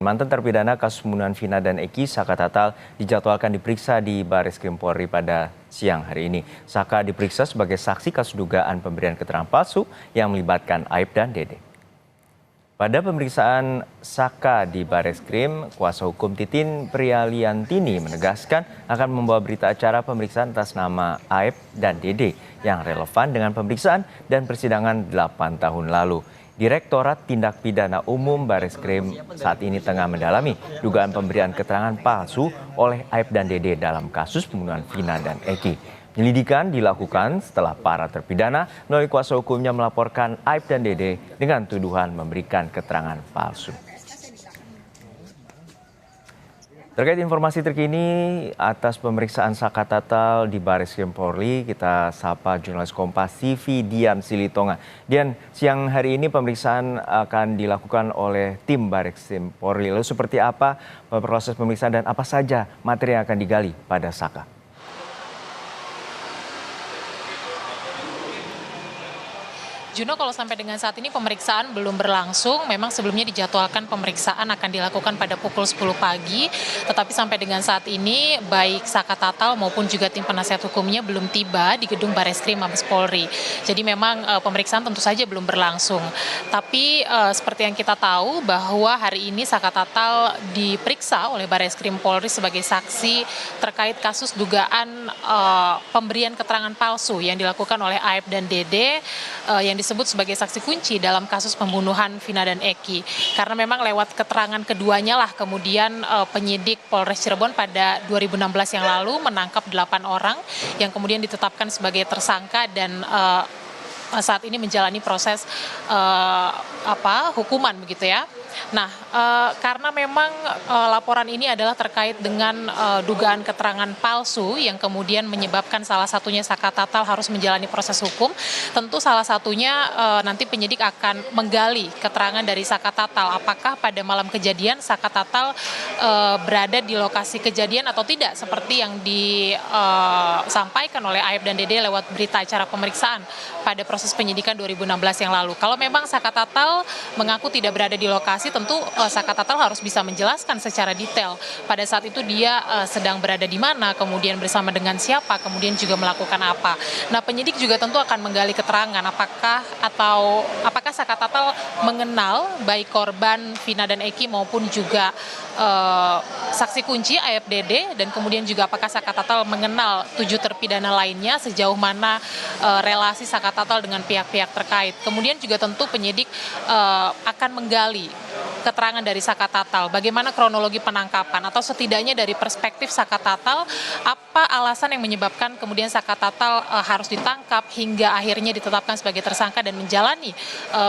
Mantan terpidana kasus pembunuhan Vina dan Eki, Saka Tatal, dijadwalkan diperiksa di Bareskrim Polri pada siang hari ini. Saka diperiksa sebagai saksi kasus dugaan pemberian keterangan palsu yang melibatkan Aib dan Dede. Pada pemeriksaan Saka di Bareskrim, kuasa hukum Titin Prialiantini menegaskan akan membawa berita acara pemeriksaan atas nama Aib dan Dede yang relevan dengan pemeriksaan dan persidangan 8 tahun lalu. Direktorat Tindak Pidana Umum Bareskrim saat ini tengah mendalami dugaan pemberian keterangan palsu oleh Aib dan Dede dalam kasus pembunuhan Vina dan Eki. Penyelidikan dilakukan setelah para terpidana melalui kuasa hukumnya melaporkan Aib dan Dede dengan tuduhan memberikan keterangan palsu. Terkait informasi terkini atas pemeriksaan Saka Tatal di Bareskrim Polri, kita sapa jurnalis Kompas TV Dian Silitonga. Dian, siang hari ini pemeriksaan akan dilakukan oleh tim Bareskrim Polri. Lalu seperti apa proses pemeriksaan dan apa saja materi yang akan digali pada Saka? Juno, kalau sampai dengan saat ini pemeriksaan belum berlangsung, memang sebelumnya dijadwalkan pemeriksaan akan dilakukan pada pukul 10 pagi, tetapi sampai dengan saat ini baik Saka Tatal maupun juga tim penasihat hukumnya belum tiba di gedung Bareskrim Mabes Polri. Jadi memang pemeriksaan tentu saja belum berlangsung. Tapi seperti yang kita tahu bahwa hari ini Saka Tatal diperiksa oleh Bareskrim Polri sebagai saksi terkait kasus dugaan pemberian keterangan palsu yang dilakukan oleh Aib dan Dede yang disebut sebagai saksi kunci dalam kasus pembunuhan Vina dan Eki. Karena memang lewat keterangan keduanya lah kemudian penyidik Polres Cirebon pada 2016 yang lalu menangkap 8 orang yang kemudian ditetapkan sebagai tersangka dan saat ini menjalani proses hukuman begitu ya. Nah, karena memang laporan ini adalah terkait dengan dugaan keterangan palsu yang kemudian menyebabkan salah satunya Saka Tatal harus menjalani proses hukum, tentu salah satunya nanti penyidik akan menggali keterangan dari Saka Tatal. Apakah pada malam kejadian Saka Tatal berada di lokasi kejadian atau tidak, seperti yang disampaikan oleh Aib dan Dede lewat berita acara pemeriksaan pada proses penyidikan 2016 yang lalu. Kalau memang Saka Tatal mengaku tidak berada di lokasi, tentu Saka Tatal harus bisa menjelaskan secara detail pada saat itu dia sedang berada di mana, kemudian bersama dengan siapa, kemudian juga melakukan apa. Nah, penyidik juga tentu akan menggali keterangan apakah Saka Tatal mengenal baik korban Vina dan Eki maupun juga saksi kunci Aib Dede, dan kemudian juga apakah Saka Tatal mengenal 7 terpidana lainnya, sejauh mana relasi Saka Tatal dengan pihak-pihak terkait. Kemudian juga tentu penyidik akan menggali keterangan dari Saka Tatal, bagaimana kronologi penangkapan atau setidaknya dari perspektif Saka Tatal, apa alasan yang menyebabkan kemudian Saka Tatal harus ditangkap hingga akhirnya ditetapkan sebagai tersangka dan menjalani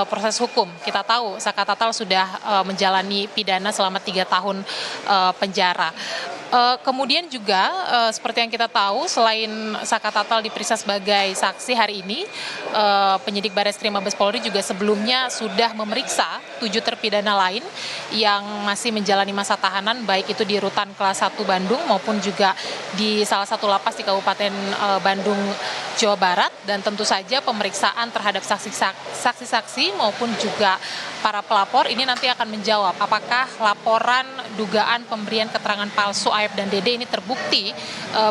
proses hukum. Kita tahu Saka Tatal sudah menjalani pidana selama 3 tahun penjara. Kemudian juga seperti yang kita tahu, selain Saka Tatal diperiksa sebagai saksi hari ini, penyidik Bareskrim Mabes Polri juga sebelumnya sudah memeriksa 7 terpidana lain yang masih menjalani masa tahanan, baik itu di Rutan Kelas 1 Bandung maupun juga di salah satu lapas di Kabupaten Bandung, Jawa Barat. Dan tentu saja pemeriksaan terhadap saksi-saksi maupun juga para pelapor ini nanti akan menjawab apakah laporan dugaan pemberian keterangan palsu Aib dan Dede ini terbukti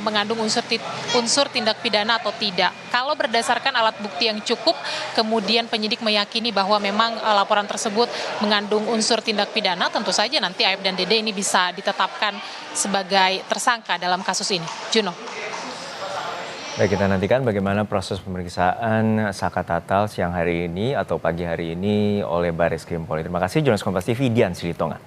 mengandung unsur tindak pidana atau tidak. Kalau berdasarkan alat bukti yang cukup, kemudian penyidik meyakini bahwa memang laporan tersebut mengandung unsur tindak pidana, tentu saja nanti Aib dan Dede ini bisa ditetapkan sebagai tersangka dalam kasus ini. Juno. Baik, kita nantikan bagaimana proses pemeriksaan Saka Tatal siang hari ini atau pagi hari ini oleh Bareskrim Polri. Terima kasih jurnalis Kompas TV Dian Silitonga.